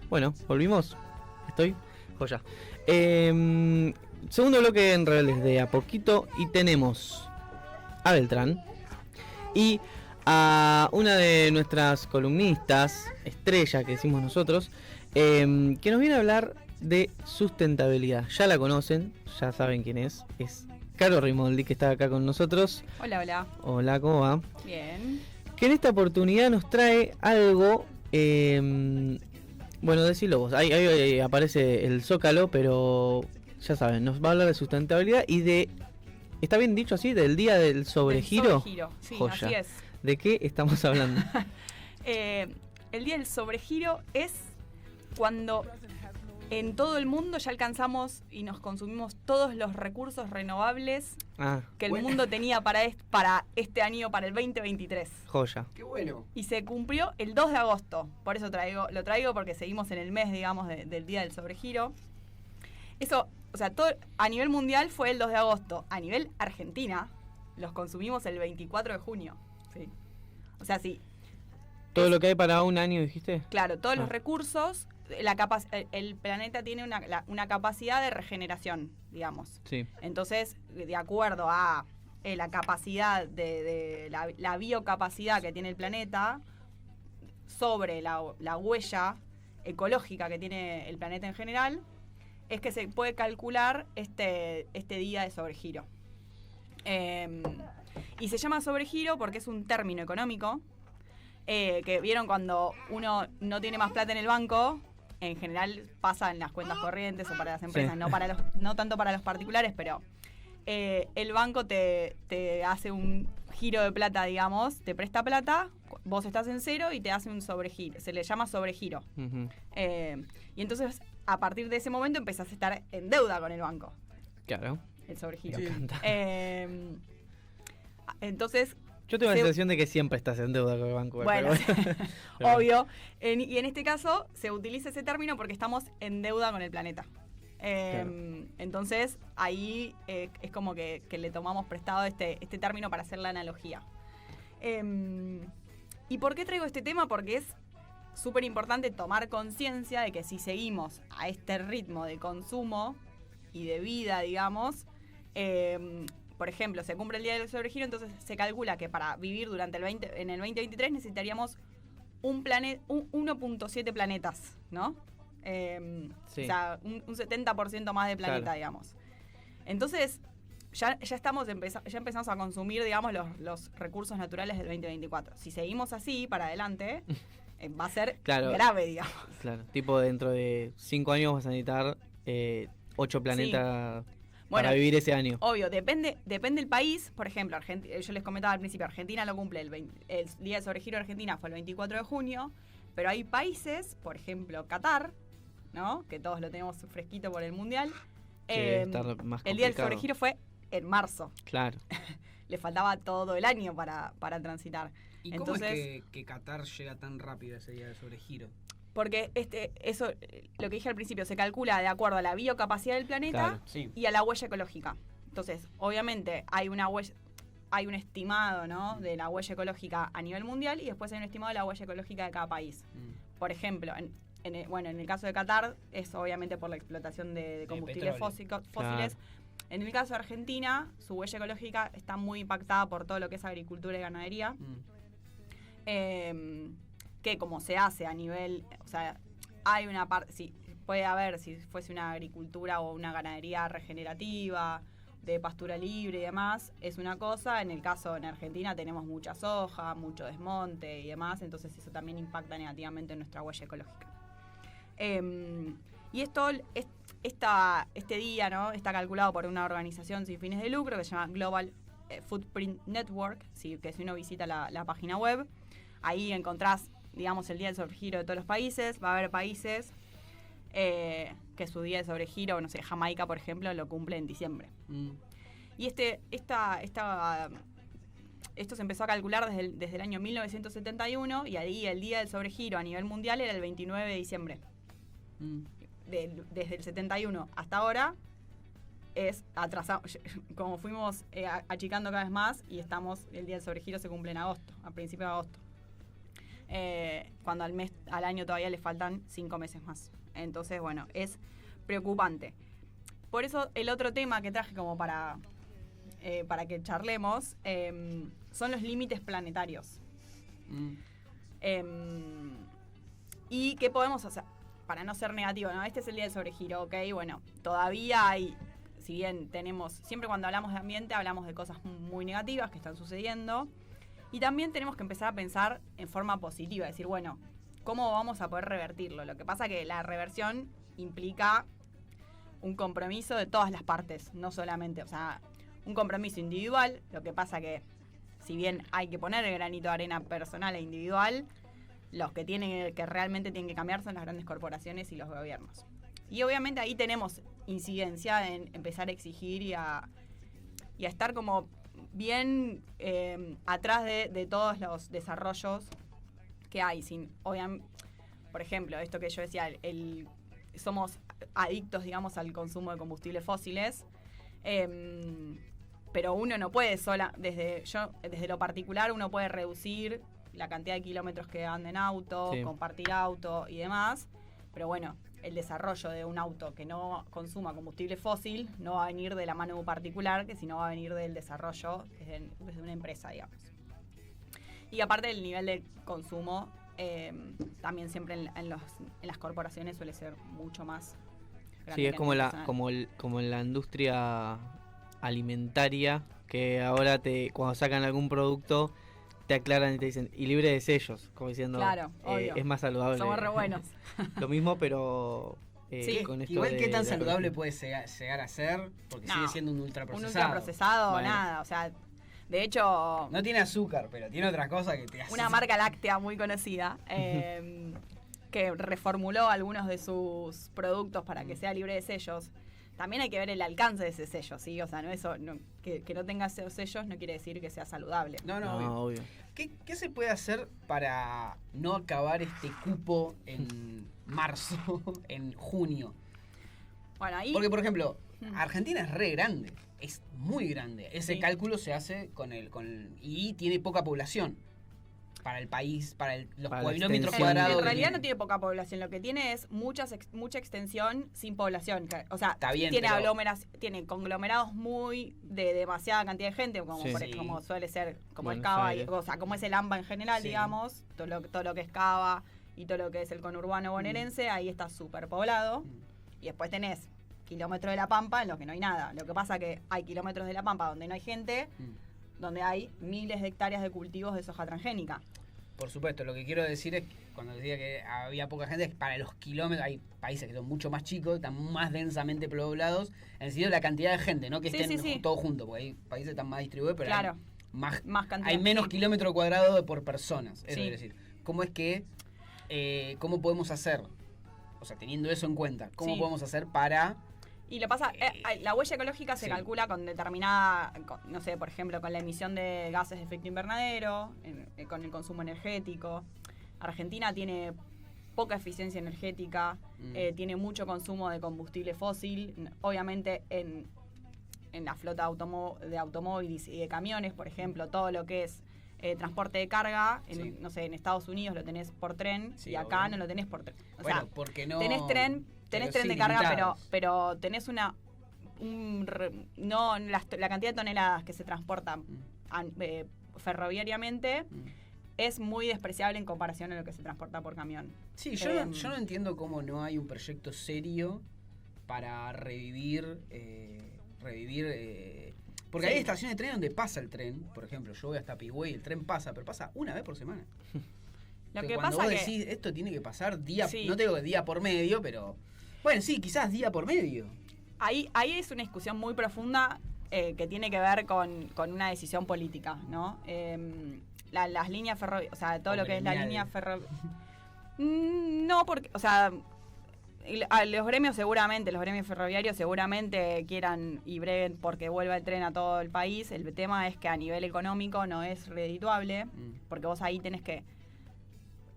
Bueno, volvimos. Estoy. Joya. Segundo bloque en Rebeldes de a poquito. Y tenemos a Beltrán. Y a una de nuestras columnistas, estrella que decimos nosotros, que nos viene a hablar de sustentabilidad. Ya la conocen, ya saben quién es. Es Caro Rimoldi, que está acá con nosotros. Hola, hola. Hola, ¿cómo va? Bien. Que en esta oportunidad nos trae algo... bueno, decilo vos. Ahí aparece el Zócalo, pero ya saben, nos va a hablar de sustentabilidad y de... ¿Está bien dicho así? ¿Del día del sobregiro? Del sobregiro, sí, Joya. así es. ¿De qué estamos hablando? El día del sobregiro es cuando en todo el mundo ya alcanzamos y nos consumimos todos los recursos renovables que el mundo tenía para este año, para el 2023. Joya. Qué bueno. Y se cumplió el 2 de agosto. Por eso lo traigo porque seguimos en el mes, digamos, del día del sobregiro. Eso, o sea, todo a nivel mundial fue el 2 de agosto. A nivel Argentina, los consumimos el 24 de junio. Sí. O sea, sí. ¿Todo lo que hay para un año, dijiste? Claro, todos los recursos, el planeta tiene una capacidad de regeneración, digamos. Sí. Entonces, de acuerdo a la capacidad de la biocapacidad que tiene el planeta, sobre la huella ecológica que tiene el planeta en general, es que se puede calcular este día de sobregiro. Y se llama sobregiro porque es un término económico que vieron cuando uno no tiene más plata en el banco, en general pasa en las cuentas corrientes o para las empresas, sí. no tanto para los particulares, pero el banco te hace un giro de plata, digamos, te presta plata, vos estás en cero y te hace un sobregiro, se le llama sobregiro. Uh-huh. Y entonces, a partir de ese momento empezás a estar en deuda con el banco. Claro. El sobregiro. Sí. Entonces... Yo tengo la sensación de que siempre estás en deuda con el banco. Bueno, obvio. Y en este caso se utiliza ese término porque estamos en deuda con el planeta. Claro. Entonces ahí es como que le tomamos prestado este término para hacer la analogía. ¿Y por qué traigo este tema? Porque es súper importante tomar conciencia de que si seguimos a este ritmo de consumo y de vida, digamos, por ejemplo, se cumple el día del sobregiro, entonces se calcula que para vivir en el 2023 necesitaríamos 1.7 planetas, ¿no? Sí. O sea, un 70% más de planeta, claro. Digamos. Entonces, ya empezamos a consumir, digamos, los recursos naturales del 2024. Si seguimos así para adelante, va a ser claro, grave, digamos. Claro, tipo dentro de 5 años vas a necesitar 8 planetas... Sí. Para vivir ese año. Obvio, depende del país. Por ejemplo, yo les comentaba al principio, Argentina lo cumple el día de sobregiro de Argentina fue el 24 de junio, pero hay países, por ejemplo, Qatar, ¿no? Que todos lo tenemos fresquito por el Mundial. El día del sobregiro fue en marzo. Claro. Le faltaba todo el año para transitar. ¿Y entonces, cómo es que Qatar llega tan rápido a ese día del sobregiro? Porque eso, lo que dije al principio, se calcula de acuerdo a la biocapacidad del planeta, claro, sí. Y a la huella ecológica. Entonces, obviamente, hay un estimado, ¿no? De la huella ecológica a nivel mundial y después hay un estimado de la huella ecológica de cada país. Por ejemplo, en el caso de Qatar es obviamente por la explotación de combustibles fósiles. Claro. En el caso de Argentina, su huella ecológica está muy impactada por todo lo que es agricultura y ganadería. Que como se hace a nivel, o sea, hay una parte, sí, puede haber, si fuese una agricultura o una ganadería regenerativa, de pastura libre y demás, es una cosa. En el caso en Argentina tenemos mucha soja, mucho desmonte y demás, entonces eso también impacta negativamente en nuestra huella ecológica. Y este día, ¿no? Está calculado por una organización sin fines de lucro que se llama Global Footprint Network, ¿sí? Que si uno visita la página web, ahí encontrás, digamos, el día del sobregiro de todos los países. Va a haber países que su día de sobregiro, no sé, Jamaica, por ejemplo, lo cumple en diciembre. Y esto se empezó a calcular desde el año 1971 y ahí el día del sobregiro a nivel mundial era el 29 de diciembre. Desde el 71 hasta ahora es atrasado, como fuimos achicando cada vez más y el día del sobregiro se cumple en agosto, a principios de agosto. cuando al año todavía le faltan 5 meses más. Entonces, bueno, es preocupante. Por eso el otro tema que traje como para que charlemos son los límites planetarios. ¿Y qué podemos hacer? Para no ser negativo, ¿no? Este es el día del sobregiro, ¿ok? Bueno, todavía hay, si bien siempre cuando hablamos de ambiente hablamos de cosas muy negativas que están sucediendo, y también tenemos que empezar a pensar en forma positiva, decir, bueno, ¿cómo vamos a poder revertirlo? Lo que pasa que la reversión implica un compromiso de todas las partes, no solamente, o sea, un compromiso individual, lo que pasa que si bien hay que poner el granito de arena personal e individual, los que realmente tienen que cambiar son las grandes corporaciones y los gobiernos. Y obviamente ahí tenemos incidencia en empezar a exigir y a estar como bien atrás de todos los desarrollos que hay. Por ejemplo, esto que yo decía, somos adictos, digamos, al consumo de combustibles fósiles, pero uno no puede desde lo particular uno puede reducir la cantidad de kilómetros que anda en auto, sí, compartir auto y demás, pero bueno, el desarrollo de un auto que no consuma combustible fósil no va a venir de la mano de un particular, que sino va a venir del desarrollo desde una empresa, digamos. Y aparte del nivel de consumo, también siempre en las corporaciones suele ser mucho más grande. Sí, es como en la industria alimentaria, que ahora cuando sacan algún producto te aclaran y te dicen, y libre de sellos, como diciendo, claro, obvio, es más saludable. Somos re buenos. Lo mismo, pero sí, con esto igual qué tan saludable puede llegar a ser, porque sigue siendo un ultraprocesado. Un ultraprocesado, bueno, nada, o sea, de hecho... No tiene azúcar, pero tiene otra cosa que te hace... Una marca láctea muy conocida, que reformuló algunos de sus productos para que sea libre de sellos. También hay que ver el alcance de ese sello, ¿sí? O sea, que no tenga esos sellos no quiere decir que sea saludable. No, obvio. ¿Qué se puede hacer para no acabar este cupo en marzo, en junio? Bueno, ahí... Porque, por ejemplo, Argentina es re grande, es muy grande. Ese cálculo se hace y tiene poca población. Para el país, los kilómetros cuadrados. En realidad no tiene poca población, lo que tiene es mucha extensión sin población. O sea, tiene conglomerados de demasiada cantidad de gente, como suele ser, como es Cava, o sea, como es el AMBA en general, digamos, todo lo que es Cava y todo lo que es el conurbano bonaerense, ahí está súper poblado. Y después tenés kilómetros de la Pampa en los que no hay nada. Lo que pasa que hay kilómetros de la Pampa donde no hay gente, donde hay miles de hectáreas de cultivos de soja transgénica. Por supuesto, lo que quiero decir es que cuando decía que había poca gente, es que para los kilómetros hay países que son mucho más chicos, están más densamente poblados, en el sentido de la cantidad de gente, no que estén todos juntos, porque hay países que están más distribuidos, pero claro, hay menos kilómetros cuadrados por personas. Eso es decir, ¿cómo es que, cómo podemos hacer, o sea, teniendo eso en cuenta, cómo podemos hacer para... Y lo pasa, la huella ecológica se calcula con determinada, no sé, por ejemplo, con la emisión de gases de efecto invernadero, con el consumo energético. Argentina tiene poca eficiencia energética, tiene mucho consumo de combustible fósil. Obviamente en la flota de automóviles y de camiones, por ejemplo, todo lo que es transporte de carga, no sé, en Estados Unidos lo tenés por tren y acá no lo tenés por tren. O sea, porque no... Tenés tren de carga, pero tenés la cantidad de toneladas que se transportan ferroviariamente es muy despreciable en comparación a lo que se transporta por camión. Sí, yo no entiendo cómo no hay un proyecto serio para revivir porque hay estaciones de tren donde pasa el tren. Por ejemplo, yo voy hasta Pigüey, el tren pasa, pero pasa una vez por semana. Lo que cuando pasa vos decís, esto tiene que pasar no te digo que día por medio, pero... Bueno, sí, quizás día por medio. Ahí es una discusión muy profunda que tiene que ver con una decisión política, ¿no? Las líneas ferroviarias, o sea, todo lo que es la línea ferroviaria... No, porque, o sea, los gremios ferroviarios seguramente quieran y breguen porque vuelva el tren a todo el país. El tema es que a nivel económico no es redituable, porque vos ahí tenés que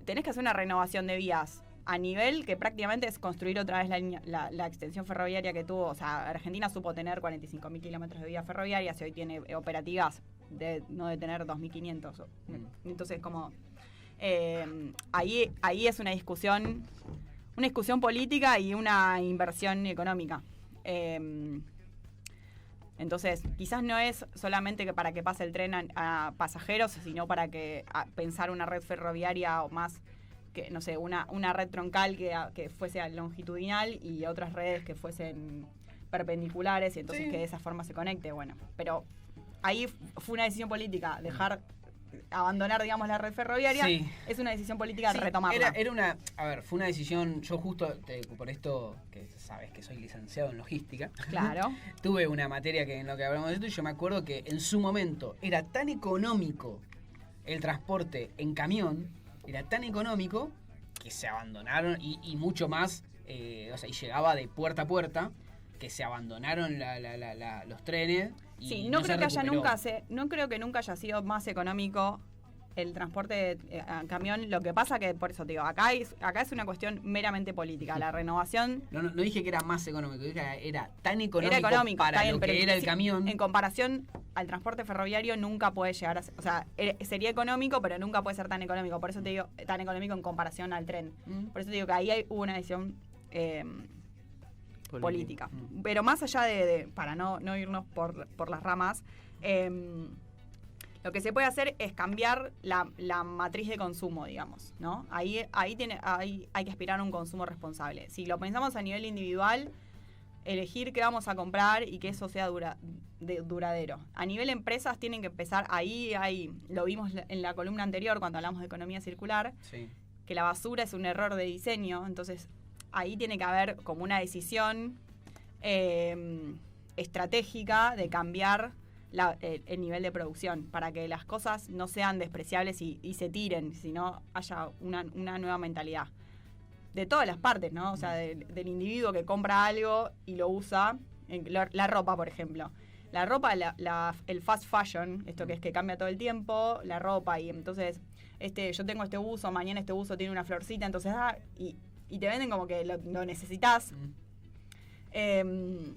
hacer una renovación de vías a nivel que prácticamente es construir otra vez la extensión ferroviaria que tuvo. O sea, Argentina supo tener 45.000 kilómetros de vías ferroviarias y hoy tiene operativas no de tener 2.500. Entonces, como Ahí es una discusión política y una inversión económica. Entonces, quizás no es solamente que para que pase el tren a pasajeros, sino para que pensar una red ferroviaria o más, que no sé, una red troncal que fuese longitudinal y otras redes que fuesen perpendiculares y entonces que de esa forma se conecte. Bueno, pero ahí fue una decisión política, abandonar, digamos, la red ferroviaria. Es una decisión política retomarla. Fue una decisión, yo justo, por esto, que sabes que soy licenciado en logística. Claro. Tuve una materia que en lo que hablamos de esto y yo me acuerdo que en su momento era tan económico el transporte en camión, era tan económico que se abandonaron y mucho más, y llegaba de puerta a puerta, que se abandonaron los trenes. Sí, no creo que nunca haya sido más económico el transporte en camión. Lo que pasa que, por eso te digo, acá es una cuestión meramente política. La renovación... No dije que era más económico, dije que era tan económico para lo que era el camión. En comparación al transporte ferroviario nunca puede llegar a ser... O sea, sería económico, pero nunca puede ser tan económico. Por eso te digo, tan económico en comparación al tren. Por eso te digo que ahí hubo una decisión... política. Pero más allá para no irnos por las ramas, lo que se puede hacer es cambiar la matriz de consumo, digamos, ¿no? Ahí hay que aspirar a un consumo responsable. Si lo pensamos a nivel individual, elegir qué vamos a comprar y que eso sea duradero. A nivel empresas tienen que empezar, lo vimos en la columna anterior cuando hablamos de economía circular, que la basura es un error de diseño, entonces ahí tiene que haber como una decisión estratégica de cambiar el nivel de producción para que las cosas no sean despreciables y se tiren, sino haya una nueva mentalidad. De todas las partes, ¿no? O sea, del individuo que compra algo y lo usa. La ropa, por ejemplo. La ropa, el fast fashion, esto que es que cambia todo el tiempo, la ropa, y entonces yo tengo este buzo, mañana este buzo tiene una florcita, entonces y te venden como que lo necesitas. Tienen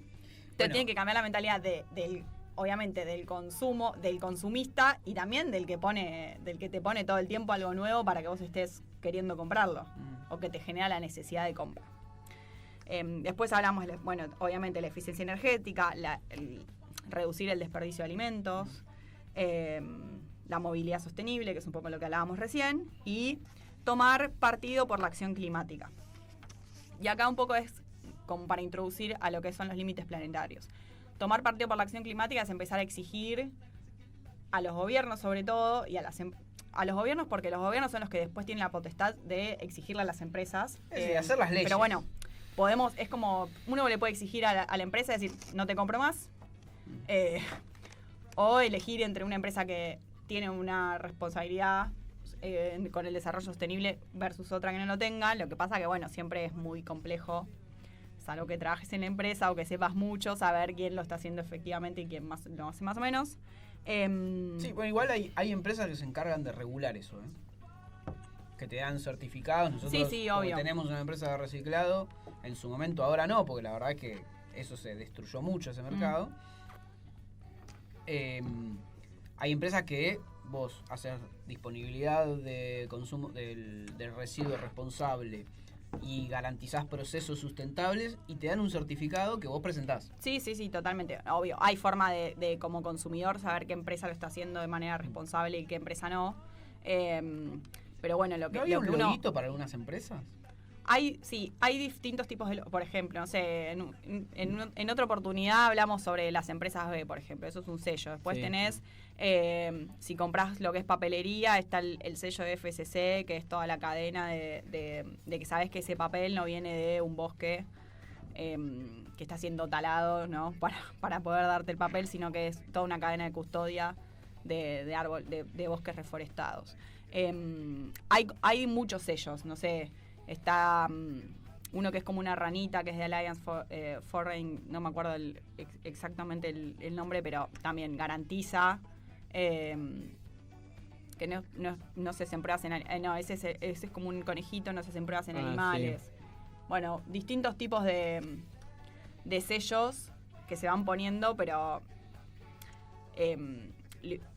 que cambiar la mentalidad obviamente del consumo, del consumista y también del que te pone todo el tiempo algo nuevo para que vos estés queriendo comprarlo o que te genera la necesidad de compra. Después hablamos, obviamente la eficiencia energética, reducir el desperdicio de alimentos, la movilidad sostenible, que es un poco lo que hablábamos recién, y tomar partido por la acción climática. Y acá un poco es como para introducir a lo que son los límites planetarios. Tomar partido por la acción climática es empezar a exigir a los gobiernos, sobre todo, y a los gobiernos, porque los gobiernos son los que después tienen la potestad de exigirle a las empresas. Hacer las leyes. Pero bueno, es como, uno le puede exigir a la empresa, decir, no te compro más, o elegir entre una empresa que tiene una responsabilidad con el desarrollo sostenible versus otra que no lo tenga. Lo que pasa que, siempre es muy complejo, salvo que trabajes en la empresa o que sepas mucho, saber quién lo está haciendo efectivamente y quién más lo hace más o menos. Igual hay empresas que se encargan de regular eso, que te dan certificados. Nosotros obvio. Tenemos una empresa de reciclado, en su momento ahora no, porque la verdad es que eso se destruyó mucho, ese mercado. Hay empresas que vos haces disponibilidad de consumo del residuo responsable y garantizás procesos sustentables y te dan un certificado que vos presentás. Sí, totalmente. Obvio, hay forma de como consumidor saber qué empresa lo está haciendo de manera responsable y qué empresa no. Pero bueno, ¿No había un loguito para algunas empresas? Hay distintos tipos de... Por ejemplo, no sé, en otra oportunidad hablamos sobre las empresas B, por ejemplo. Eso es un sello. Después tenés, si compras lo que es papelería, está el sello de FSC, que es toda la cadena de que sabes que ese papel no viene de un bosque que está siendo talado, ¿no? Para poder darte el papel, sino que es toda una cadena de custodia de árbol, de bosques reforestados. Hay muchos sellos, no sé... Está uno que es como una ranita, que es de Alliance Foreign, no me acuerdo exactamente el nombre, pero también garantiza que no se hacen pruebas en animales. No, ese es como un conejito, no se hacen pruebas en animales. Sí. Bueno, distintos tipos de sellos que se van poniendo, pero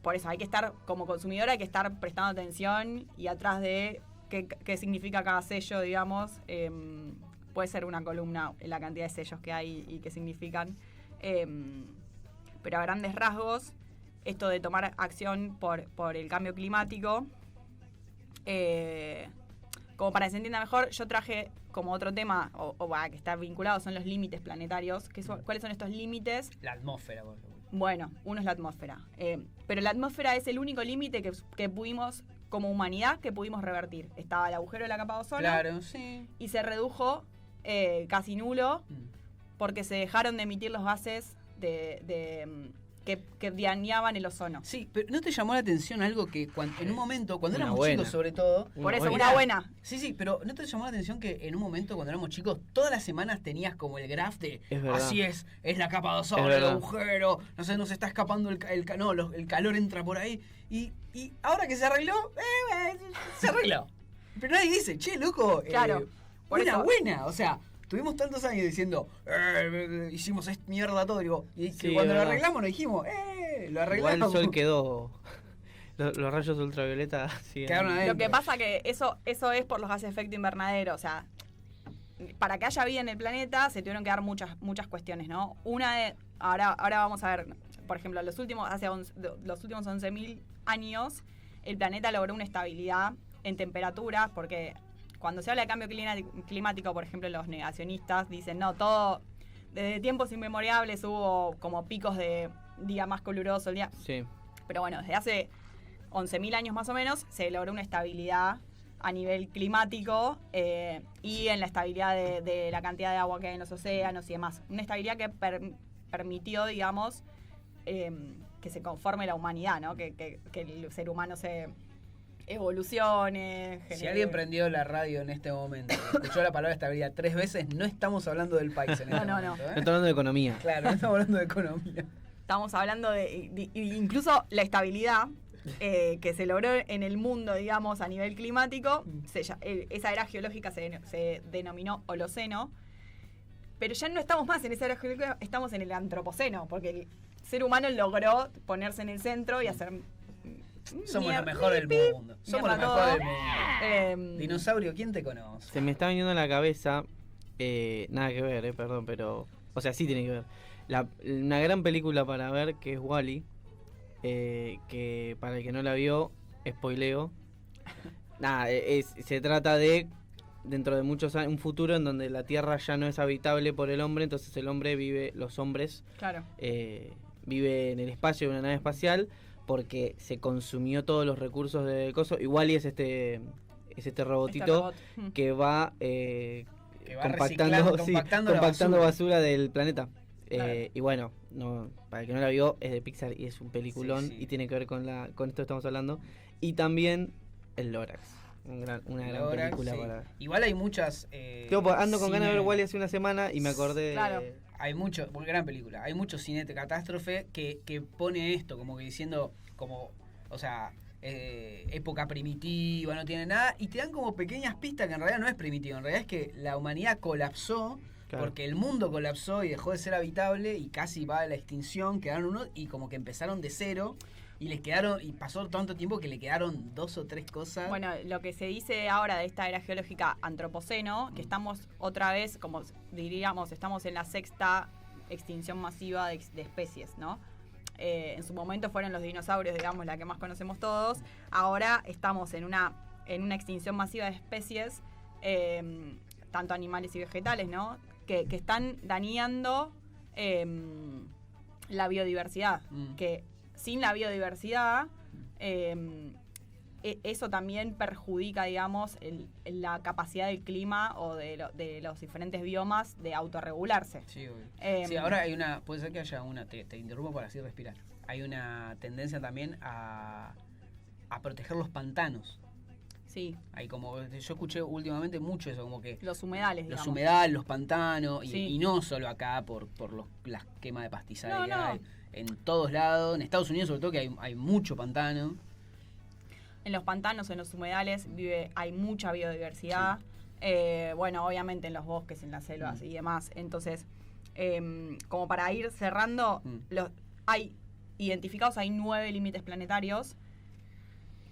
por eso hay que estar, como consumidor, hay que estar prestando atención y atrás de qué significa cada sello, digamos. Puede ser una columna la cantidad de sellos que hay y qué significan. Pero a grandes rasgos, esto de tomar acción por el cambio climático, como para que se entienda mejor, yo traje como otro tema, que está vinculado, son los límites planetarios. ¿Cuáles son estos límites? La atmósfera, por ejemplo. Bueno, uno es la atmósfera. Pero la atmósfera es el único límite que pudimos, como humanidad, que pudimos revertir. Estaba el agujero de la capa de ozono. Claro, sí. Y se redujo casi nulo porque se dejaron de emitir los gases que dañaban el ozono. Sí, pero ¿no te llamó la atención algo que en un momento, cuando éramos chicos sobre todo... Por eso, una buena. Sí, pero ¿no te llamó la atención que en un momento cuando éramos chicos, todas las semanas tenías como el graph de así es la capa de ozono, el agujero, no sé, nos está escapando el calor entra por ahí, y ahora que se arregló, se arregló. Pero nadie dice, che, loco, claro, buena, o sea... Tuvimos tantos años diciendo, hicimos mierda todo, digo, y sí, cuando lo arreglamos nos dijimos, lo arreglamos. Igual el sol quedó, los rayos ultravioleta quedaron adentro. Lo que pasa que eso es por los gases de efecto invernadero, o sea, para que haya vida en el planeta se tuvieron que dar muchas cuestiones, ¿no? Ahora vamos a ver, por ejemplo, los últimos 11.000 años, el planeta logró una estabilidad en temperaturas, porque... Cuando se habla de cambio climático, por ejemplo, los negacionistas dicen, no, todo, desde tiempos inmemorables hubo como picos de día más caluroso el día. Sí. Pero bueno, desde hace 11.000 años más o menos se logró una estabilidad a nivel climático y en la estabilidad de la cantidad de agua que hay en los océanos y demás. Una estabilidad que permitió, digamos, que se conforme la humanidad, ¿no? Que el ser humano se... evoluciones. Si alguien prendió la radio en este momento y escuchó la palabra estabilidad 3 veces, no estamos hablando del país en este momento. No. Estamos hablando de economía. Claro, no estamos hablando de economía. Estamos hablando de incluso la estabilidad que se logró en el mundo, digamos, a nivel climático. Esa era geológica se denominó Holoceno. Pero ya no estamos más en esa era geológica, estamos en el Antropoceno, porque el ser humano logró ponerse en el centro y hacer... Somos lo mejor del mundo. Somos lo mejor del mundo. Dinosaurio, ¿quién te conoce? Se me está viniendo a la cabeza, nada que ver, perdón, pero... O sea, sí tiene que ver. Una gran película para ver, que es Wall-E, que para el que no la vio, spoileo. Nada, se trata de, dentro de muchos años, un futuro en donde la Tierra ya no es habitable por el hombre, entonces el hombre los hombres, claro. Vive en el espacio, en una nave espacial, porque se consumió todos los recursos del coso. Igual y es este robotito que va compactando basura del planeta. Claro. Y bueno, para el que no la vio, es de Pixar y es un peliculón, sí. Y tiene que ver con esto que estamos hablando. Y también el Lorax. Una gran película, sí. Para... Igual hay muchas... ando con ganas de ver Wall-E hace una semana y me acordé claro. Hay mucho, gran película, hay mucho cine de catástrofe que pone esto, como que diciendo, como, o sea, época primitiva, no tiene nada, y te dan como pequeñas pistas que en realidad no es primitiva, en realidad es que la humanidad colapsó, claro. Porque el mundo colapsó y dejó de ser habitable y casi va a la extinción, quedaron unos, y como que empezaron de cero, y les quedaron, y pasó tanto tiempo que le quedaron 2 o 3 cosas. Bueno, lo que se dice ahora de esta era geológica antropoceno, que estamos otra vez, como diríamos, estamos en la 6ª extinción masiva de especies, ¿no? En su momento fueron los dinosaurios, digamos, la que más conocemos todos. Ahora estamos en una extinción masiva de especies, tanto animales y vegetales, ¿no? Que están dañando la biodiversidad, que sin la biodiversidad, eso también perjudica, digamos, la capacidad del clima o de los diferentes biomas de autorregularse. Sí, sí, ahora hay puede ser que haya te interrumpo para así respirar. Hay una tendencia también a proteger los pantanos. Sí. Hay como, yo escuché últimamente mucho eso, como que... Los humedales, digamos. Los humedales, los pantanos, sí. y no solo acá por las quemas de pastizales que hay. No. En todos lados, en Estados Unidos sobre todo, que hay mucho pantano. En los pantanos, en los humedales, hay mucha biodiversidad. Sí. Bueno, obviamente en los bosques, en las selvas y demás. Entonces, como para ir cerrando, hay identificados hay 9 límites planetarios,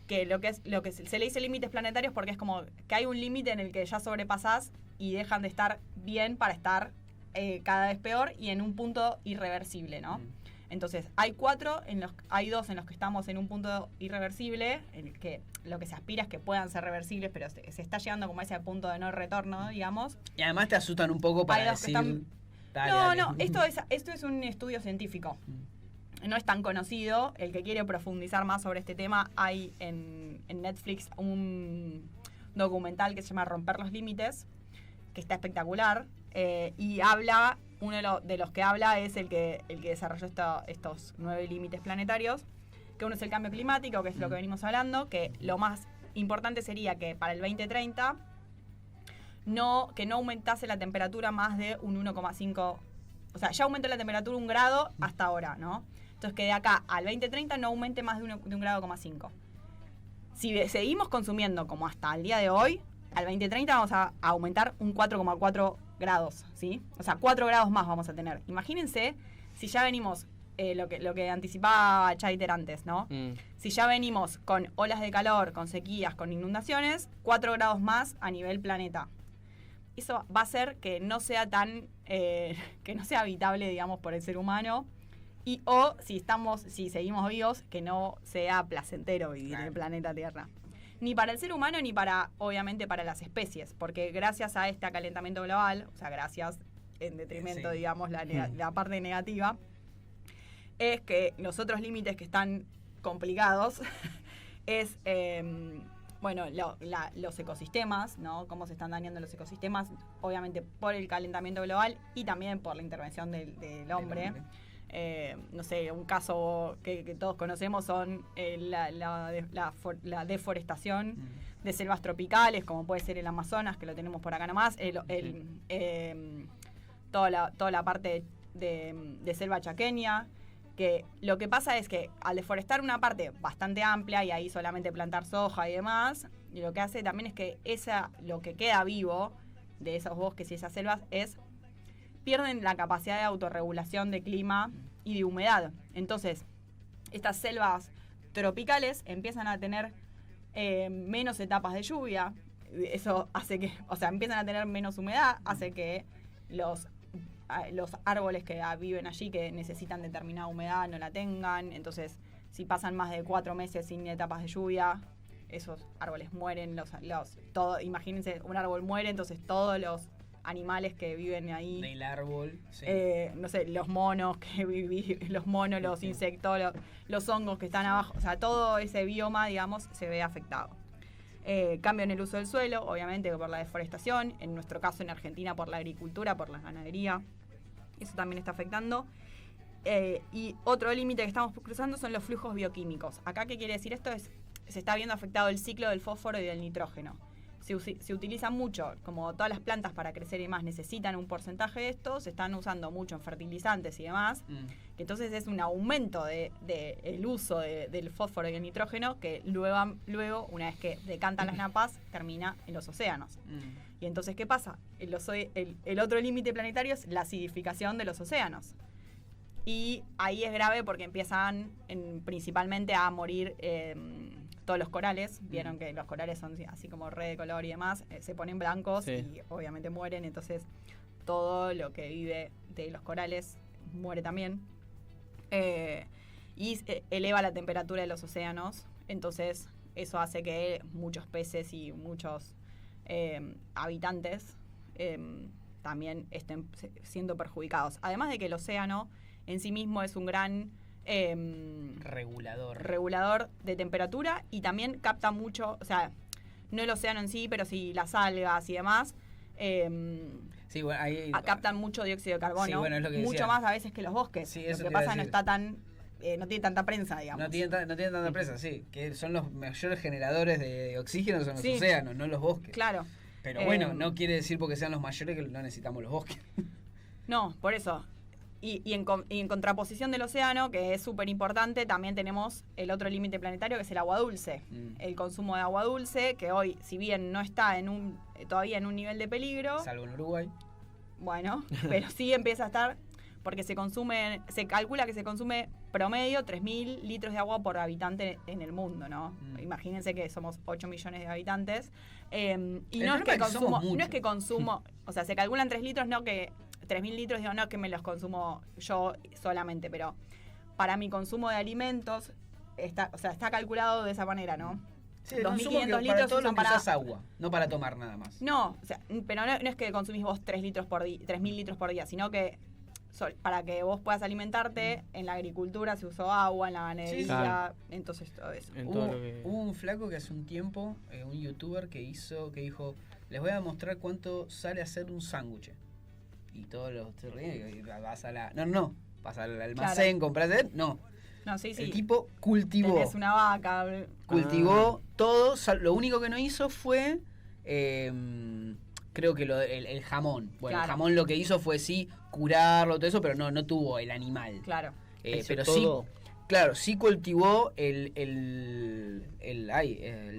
que lo que se le dice límites planetarios porque es como que hay un límite en el que ya sobrepasás y dejan de estar bien para estar cada vez peor y en un punto irreversible, ¿no? Entonces, hay 2 en los que estamos en un punto irreversible, en el que lo que se aspira es que puedan ser reversibles, pero se está llegando como a ese punto de no retorno, digamos. Y además te asustan un poco para decir... No, esto es un estudio científico. No es tan conocido. El que quiere profundizar más sobre este tema, hay en Netflix un documental que se llama Romper los Límites, que está espectacular, y habla... Uno de los que habla es el que desarrolló estos 9 límites planetarios, que uno es el cambio climático, que es lo que venimos hablando, que lo más importante sería que para el 2030 que no aumentase la temperatura más de un 1,5, o sea, ya aumentó la temperatura 1 grado hasta ahora, ¿no? Entonces que de acá al 2030 no aumente más de un grado, 5. Si seguimos consumiendo como hasta el día de hoy, al 2030 vamos a aumentar un 4,4 grados, ¿sí? O sea, 4 grados más vamos a tener. Imagínense si ya venimos, lo que anticipaba Chaiter antes, ¿no? Si ya venimos con olas de calor, con sequías, con inundaciones, 4 grados más a nivel planeta. Eso va a hacer que no sea que no sea habitable, digamos, por el ser humano, o si seguimos vivos, que no sea placentero vivir en el planeta Tierra. Ni para el ser humano, ni obviamente para las especies, porque gracias a este acalentamiento global, o sea, gracias en detrimento, digamos, la parte negativa, es que los otros límites que están complicados es, los ecosistemas, ¿no? Cómo se están dañando los ecosistemas, obviamente por el calentamiento global y también por la intervención del hombre. No sé, un caso que todos conocemos son la deforestación de selvas tropicales, como puede ser el Amazonas, que lo tenemos por acá nomás, toda la parte de selva chaqueña, que lo que pasa es que al deforestar una parte bastante amplia y ahí solamente plantar soja y demás, y lo que hace también es que lo que queda vivo de esos bosques y esas selvas pierden la capacidad de autorregulación de clima y de humedad. Entonces, estas selvas tropicales empiezan a tener menos etapas de lluvia. Eso hace que, empiezan a tener menos humedad, hace que los árboles que viven allí, que necesitan determinada humedad, no la tengan. Entonces, si pasan más de 4 meses sin etapas de lluvia, esos árboles mueren. Imagínense, un árbol muere, entonces todos los animales que viven ahí del árbol, sí. No sé, los monos los insectos, los hongos que están abajo, o sea, todo ese bioma, digamos, se ve afectado. Cambio en el uso del suelo, obviamente por la deforestación, en nuestro caso en Argentina por la agricultura, por la ganadería, eso también está afectando. Y otro límite que estamos cruzando son los flujos bioquímicos. Acá, ¿qué quiere decir esto? Se está viendo afectado el ciclo del fósforo y del nitrógeno. Se utiliza mucho, como todas las plantas para crecer y demás necesitan un porcentaje de esto, se están usando mucho en fertilizantes y demás, que entonces es un aumento el uso del fósforo y el nitrógeno que luego, una vez que decantan las napas, termina en los océanos. Y entonces, ¿qué pasa? El otro límite planetario es la acidificación de los océanos. Y ahí es grave porque empiezan principalmente a morir todos los corales. Vieron que los corales son así como re de color y demás, se ponen blancos y obviamente mueren. Entonces todo lo que vive de los corales muere también. Y eleva la temperatura de los océanos. Entonces eso hace que muchos peces y muchos habitantes también estén siendo perjudicados. Además de que el océano en sí mismo es un gran regulador de temperatura y también capta mucho, o sea, no el océano en sí, pero sí las algas y demás, captan mucho dióxido de carbono, es lo que mucho más a veces que los bosques. Sí, lo que pasa no está tan, no tiene tanta prensa, digamos. No tiene tanta prensa, sí, que son los mayores generadores de oxígeno, son los océanos, no los bosques. Claro. Pero bueno, no quiere decir porque sean los mayores que no necesitamos los bosques. No, por eso. Y en contraposición del océano, que es súper importante, también tenemos el otro límite planetario, que es el agua dulce. El consumo de agua dulce, que hoy, si bien no está todavía en un nivel de peligro... Salvo en Uruguay. Bueno, pero sí empieza a estar... porque se calcula que se consume promedio 3.000 litros de agua por habitante en el mundo, ¿no? Imagínense que somos 8 millones de habitantes. Y no es que consumo, o sea, se calculan 3 litros, no que 3.000 litros, digo, no que me los consumo yo solamente, pero para mi consumo de alimentos está calculado de esa manera, ¿no? Sí, 2.500 litros todo lo que usás agua, no para tomar nada más. No, o sea, pero no es que consumís vos 3.000 litros por día, sino que para que vos puedas alimentarte, en la agricultura se usó agua, en la ganadería, entonces todo eso. Hubo un flaco que hace un tiempo, un youtuber que dijo, les voy a mostrar cuánto sale hacer un sándwich. Y todos los se ríen y vas al almacén, compras, no. No, sí. El tipo cultivó. Tenés una vaca. Cultivó todo. Lo único que no hizo fue, creo que el jamón. Bueno, claro. El jamón lo que hizo fue sí curarlo, todo eso, pero no tuvo el animal. Claro. Pero todo. Sí, claro, sí cultivó el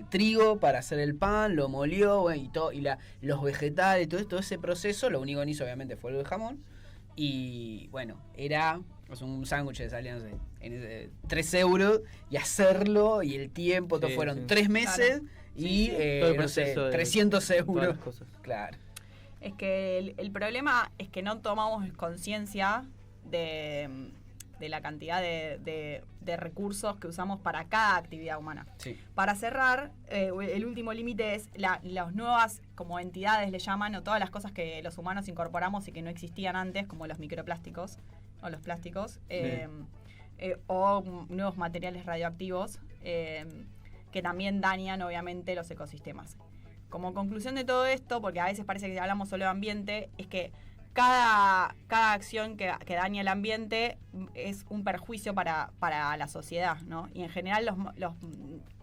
trigo para hacer el pan, lo molió, bueno, y todo, y los vegetales, todo ese proceso. Lo único que hizo obviamente fue el jamón. Y bueno, era un sándwich de salía, no sé, 3 euros, y hacerlo, y el tiempo, todo fueron 3 meses, claro. Y no sé, 300 euros. Claro. Es que el problema es que no tomamos conciencia de la cantidad de recursos que usamos para cada actividad humana. Sí. Para cerrar, el último límite es las nuevas como entidades le llaman, o todas las cosas que los humanos incorporamos y que no existían antes, como los microplásticos o los plásticos, o nuevos materiales radioactivos que también dañan obviamente los ecosistemas. Como conclusión de todo esto, porque a veces parece que hablamos solo de ambiente, es que cada acción que daña el ambiente es un perjuicio para la sociedad, ¿no? Y en general los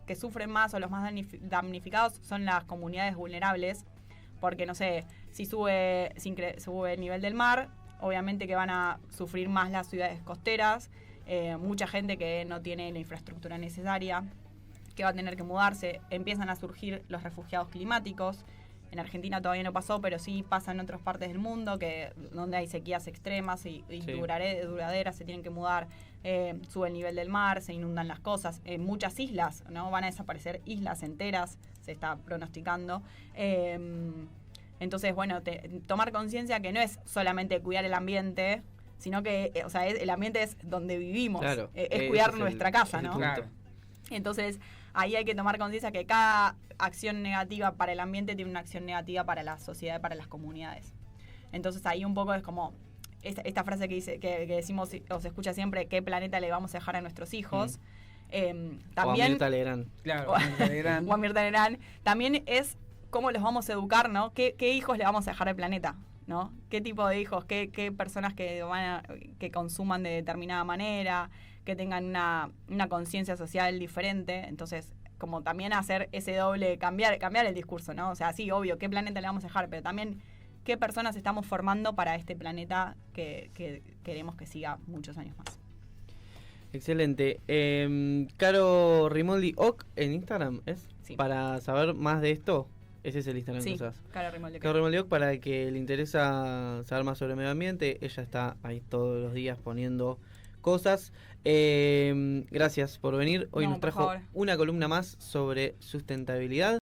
que sufren más o los más damnificados son las comunidades vulnerables, porque no sé, si sube el nivel del mar, obviamente que van a sufrir más las ciudades costeras, mucha gente que no tiene la infraestructura necesaria, que va a tener que mudarse, empiezan a surgir los refugiados climáticos. En Argentina todavía no pasó, pero sí pasa en otras partes del mundo, donde hay sequías extremas y duraderas, se tienen que mudar, sube el nivel del mar, se inundan las cosas. Muchas islas, ¿no? Van a desaparecer islas enteras, se está pronosticando. Entonces, bueno, tomar conciencia que no es solamente cuidar el ambiente, sino que el ambiente es donde vivimos, claro, es cuidar nuestra casa, ¿no? Claro. Entonces, ahí hay que tomar conciencia que cada acción negativa para el ambiente tiene una acción negativa para la sociedad, para las comunidades. Entonces, ahí un poco es como esta frase que decimos o se escucha siempre, ¿qué planeta le vamos a dejar a nuestros hijos? También, o a Mirta Legrand. Claro, o a Mirta Legrand. También es cómo los vamos a educar, ¿no? ¿Qué hijos le vamos a dejar al planeta? ¿No? ¿Qué tipo de hijos? ¿Qué personas que consuman de determinada manera? Que tengan una conciencia social diferente. Entonces, como también hacer ese doble, cambiar el discurso, ¿no? O sea, sí, obvio, ¿qué planeta le vamos a dejar? Pero también, ¿qué personas estamos formando para este planeta que queremos que siga muchos años más? Excelente. Caro Rimoldi Oc en Instagram, ¿es? Sí. Para saber más de esto, ese es el Instagram que usás. Caro Rimoldi Oc. Caro Rimoldi Oc, para el que le interesa saber más sobre el medio ambiente, ella está ahí todos los días poniendo cosas. Gracias por venir. Hoy nos trajo una columna más sobre sustentabilidad.